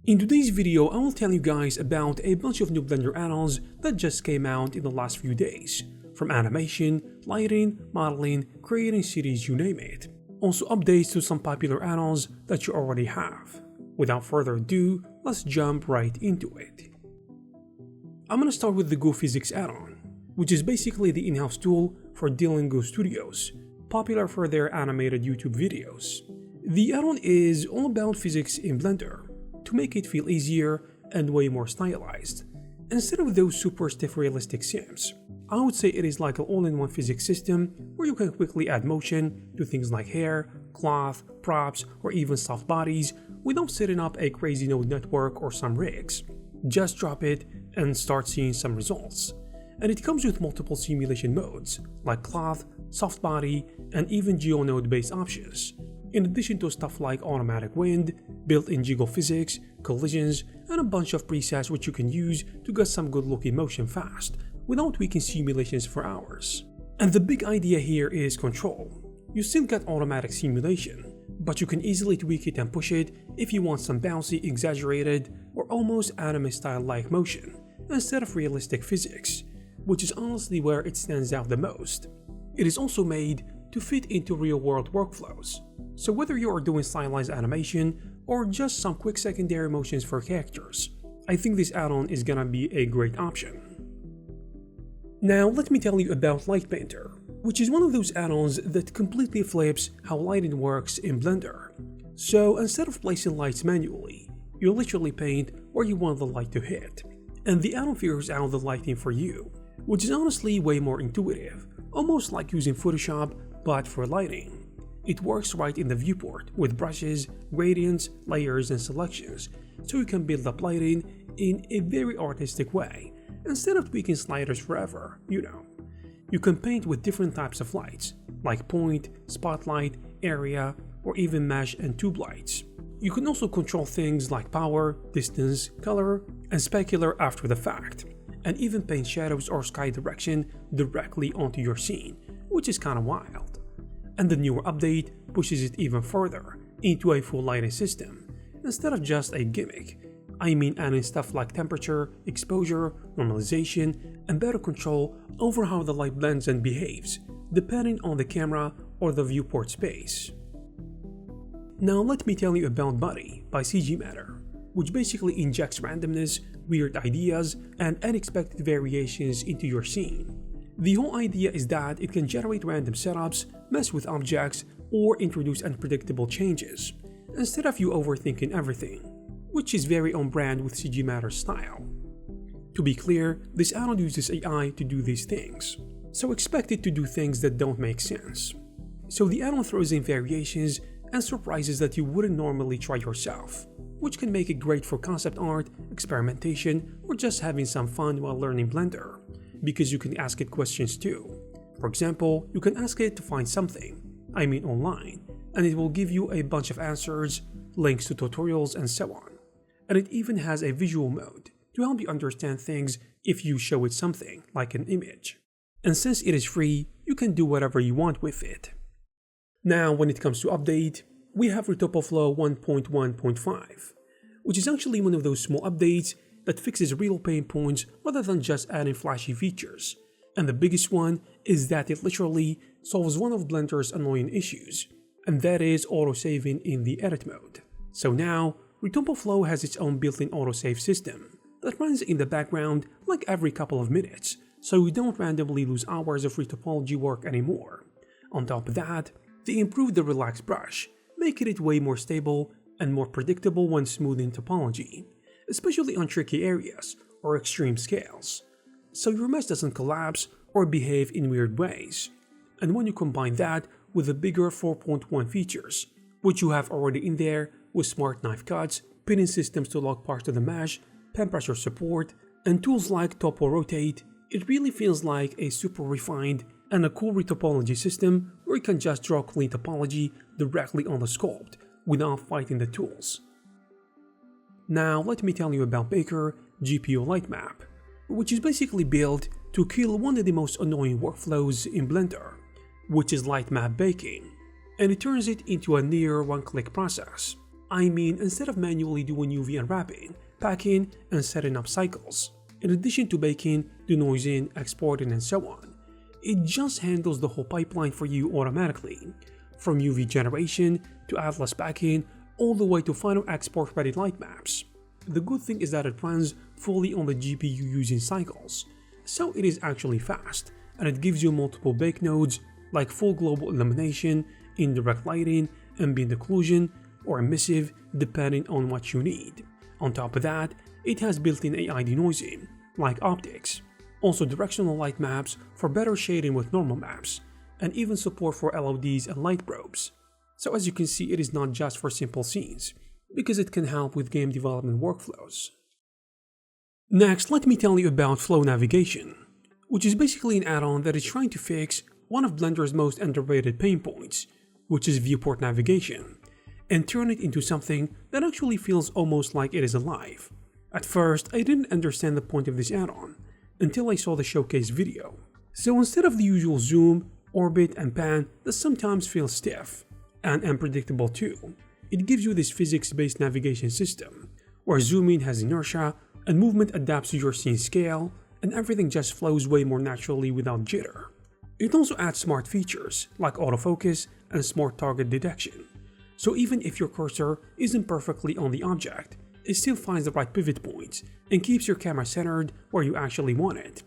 In today's video, I will tell you guys about a bunch of new Blender add-ons that just came out in the last few days. From animation, lighting, modeling, creating cities, you name it. Also updates to some popular add-ons that you already have. Without further ado, let's jump right into it. I'm gonna start with the Goo Physics add-on, which is basically the in-house tool for dealing Goo Studios, popular for their animated YouTube videos. The add-on is all about physics in Blender, to make it feel easier and way more stylized. Instead of those super stiff realistic sims, I would say it is like an all-in-one physics system where you can quickly add motion to things like hair, cloth, props, or even soft bodies without setting up a crazy node network or some rigs. Just drop it and start seeing some results. And it comes with multiple simulation modes like cloth, soft body, and even geonode based options, in addition to stuff like automatic wind, built-in jiggle physics, collisions, and a bunch of presets which you can use to get some good looking motion fast, without tweaking simulations for hours. And the big idea here is control. You still get automatic simulation, but you can easily tweak it and push it if you want some bouncy, exaggerated, or almost anime style-like motion, instead of realistic physics, which is honestly where it stands out the most. It is also made to fit into real-world workflows. So whether you are doing stylized animation or just some quick secondary motions for characters, I think this add-on is gonna be a great option. Now let me tell you about Lightpainter, which is one of those add-ons that completely flips how lighting works in Blender. So instead of placing lights manually, you literally paint where you want the light to hit, and the add-on figures out the lighting for you, which is honestly way more intuitive, almost like using Photoshop but for lighting. It works right in the viewport with brushes, gradients, layers, and selections, so you can build up lighting in a very artistic way, instead of tweaking sliders forever, you know. You can paint with different types of lights, like point, spotlight, area, or even mesh and tube lights. You can also control things like power, distance, color, and specular after the fact, and even paint shadows or sky direction directly onto your scene, which is kinda wild. And the newer update pushes it even further into a full lighting system, instead of just a gimmick. I mean adding stuff like temperature, exposure, normalization, and better control over how the light blends and behaves, depending on the camera or the viewport space. Now let me tell you about Buddy by CGMatter, which basically injects randomness, weird ideas, and unexpected variations into your scene. The whole idea is that it can generate random setups, mess with objects, or introduce unpredictable changes, instead of you overthinking everything, which is very on brand with CGMatter's style. To be clear, this add-on uses AI to do these things, so expect it to do things that don't make sense. So the add-on throws in variations and surprises that you wouldn't normally try yourself, which can make it great for concept art, experimentation, or just having some fun while learning Blender, because you can ask it questions too. For example, you can ask it to find something, online, and it will give you a bunch of answers, links to tutorials, and so on. And it even has a visual mode to help you understand things if you show it something, like an image. And since it is free, you can do whatever you want with it. Now when it comes to update, we have Retopoflow 1.1.5, which is actually one of those small updates that fixes real pain points rather than just adding flashy features. And the biggest one is that it literally solves one of Blender's annoying issues, and that is autosaving in the edit mode. So now, Retopoflow has its own built-in autosave system that runs in the background like every couple of minutes, so you don't randomly lose hours of retopology work anymore. On top of that, they improved the relaxed brush, making it way more stable and more predictable when smoothing topology, especially on tricky areas or extreme scales, so your mesh doesn't collapse or behave in weird ways. And when you combine that with the bigger 4.1 features, which you have already in there with smart knife cuts, pinning systems to lock parts of the mesh, pen pressure support, and tools like Topo Rotate, it really feels like a super refined and a cool retopology system where you can just draw clean topology directly on the sculpt without fighting the tools. Now let me tell you about Baker GPU Lightmap, which is basically built to kill one of the most annoying workflows in Blender, which is lightmap baking, and it turns it into a near one-click process. I mean, instead of manually doing UV unwrapping, packing, and setting up cycles, in addition to baking, denoising, exporting, and so on, it just handles the whole pipeline for you automatically, from UV generation to Atlas packing, all the way to final export-ready light maps. The good thing is that it runs fully on the GPU using cycles, so it is actually fast, and it gives you multiple bake nodes like full global illumination, indirect lighting, ambient occlusion, or emissive depending on what you need. On top of that, it has built-in AI denoising, like optics, also directional light maps for better shading with normal maps, and even support for LODs and light probes. So as you can see, it is not just for simple scenes, because it can help with game development workflows. Next, let me tell you about Flow Navigation, which is basically an add-on that is trying to fix one of Blender's most underrated pain points, which is viewport navigation, and turn it into something that actually feels almost like it is alive. At first, I didn't understand the point of this add-on until I saw the showcase video. So instead of the usual zoom, orbit, and pan that sometimes feels stiff and unpredictable too, it gives you this physics-based navigation system, where zooming has inertia and movement adapts to your scene scale, and everything just flows way more naturally without jitter. It also adds smart features like autofocus and smart target detection, so even if your cursor isn't perfectly on the object, it still finds the right pivot points and keeps your camera centered where you actually want it.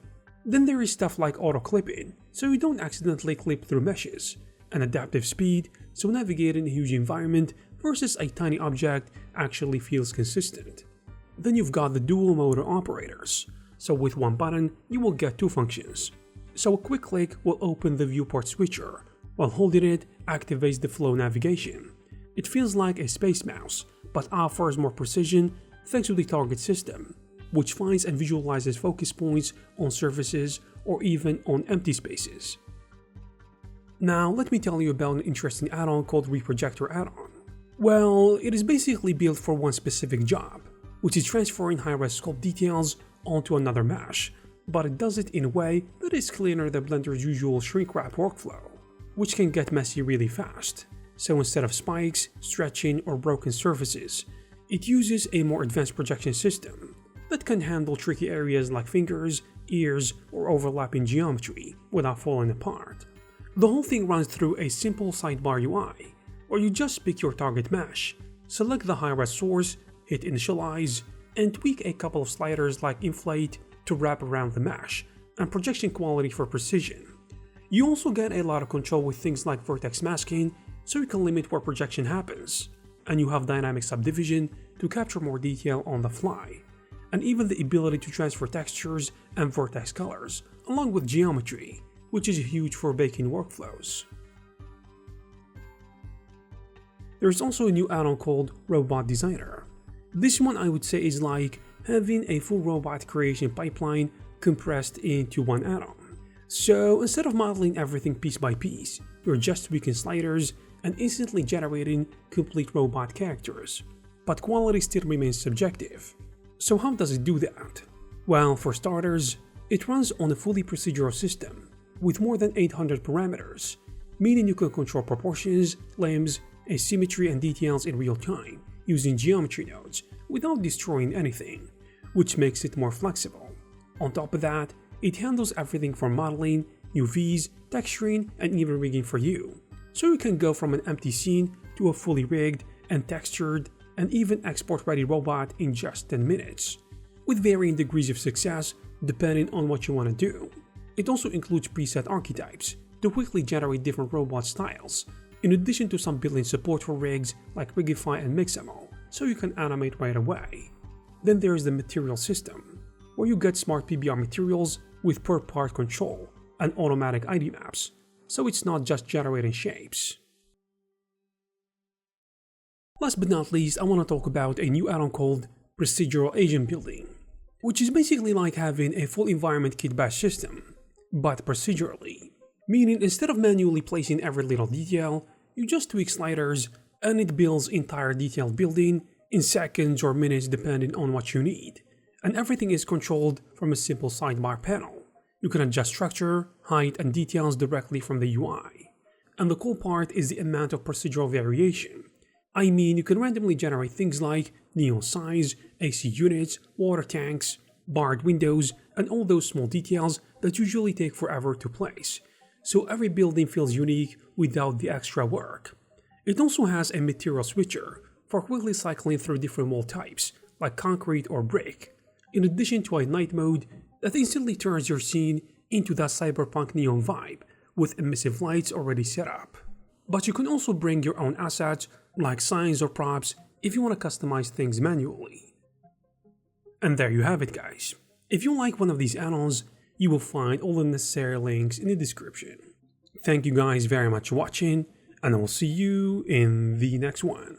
Then there is stuff like auto clipping, so you don't accidentally clip through meshes, and adaptive speed, so navigating a huge environment versus a tiny object actually feels consistent. Then you've got the dual motor operators, so with one button you will get two functions. So a quick click will open the viewport switcher, while holding it activates the flow navigation. It feels like a space mouse, but offers more precision thanks to the target system, which finds and visualizes focus points on surfaces or even on empty spaces. Now let me tell you about an interesting add-on called Reprojector Add-On. Well, it is basically built for one specific job, which is transferring high-res sculpt details onto another mesh, but it does it in a way that is cleaner than Blender's usual shrink wrap workflow, which can get messy really fast. So instead of spikes, stretching, or broken surfaces, it uses a more advanced projection system that can handle tricky areas like fingers, ears, or overlapping geometry without falling apart. The whole thing runs through a simple sidebar UI, where you just pick your target mesh, select the high-res source, hit initialize, and tweak a couple of sliders like inflate to wrap around the mesh, and projection quality for precision. You also get a lot of control with things like vertex masking, so you can limit where projection happens, and you have dynamic subdivision to capture more detail on the fly, and even the ability to transfer textures and vertex colors, along with geometry, which is huge for baking workflows. There's also a new add-on called Robot Designer. This one I would say is like having a full robot creation pipeline compressed into one add-on. So instead of modeling everything piece by piece, you're just tweaking sliders and instantly generating complete robot characters. But quality still remains subjective. So how does it do that? Well, for starters, it runs on a fully procedural system with more than 800 parameters, meaning you can control proportions, limbs, asymmetry, and details in real time using geometry nodes without destroying anything, which makes it more flexible. On top of that, it handles everything from modeling, UVs, texturing, and even rigging for you. So you can go from an empty scene to a fully rigged and textured and even export-ready robot in just 10 minutes, with varying degrees of success depending on what you want to do. It also includes preset archetypes to quickly generate different robot styles, in addition to some built-in support for rigs like Rigify and Mixamo, so you can animate right away. Then there is the material system, where you get smart PBR materials with per-part control and automatic ID maps, so it's not just generating shapes. Last but not least, I want to talk about a new add-on called Procedural Agent Building, which is basically like having a full environment kit bash system, but procedurally. Meaning instead of manually placing every little detail, you just tweak sliders and it builds entire detailed building in seconds or minutes depending on what you need. And everything is controlled from a simple sidebar panel. You can adjust structure, height, and details directly from the UI. And the cool part is the amount of procedural variation, I mean, you can randomly generate things like neon signs, AC units, water tanks, barred windows, and all those small details that usually take forever to place, so every building feels unique without the extra work. It also has a material switcher for quickly cycling through different wall types, like concrete or brick, in addition to a night mode that instantly turns your scene into that cyberpunk neon vibe, with emissive lights already set up. But you can also bring your own assets, like signs or props, if you want to customize things manually. And there you have it, guys. If you like one of these add-ons, you will find all the necessary links in the description. Thank you guys very much for watching, and I will see you in the next one.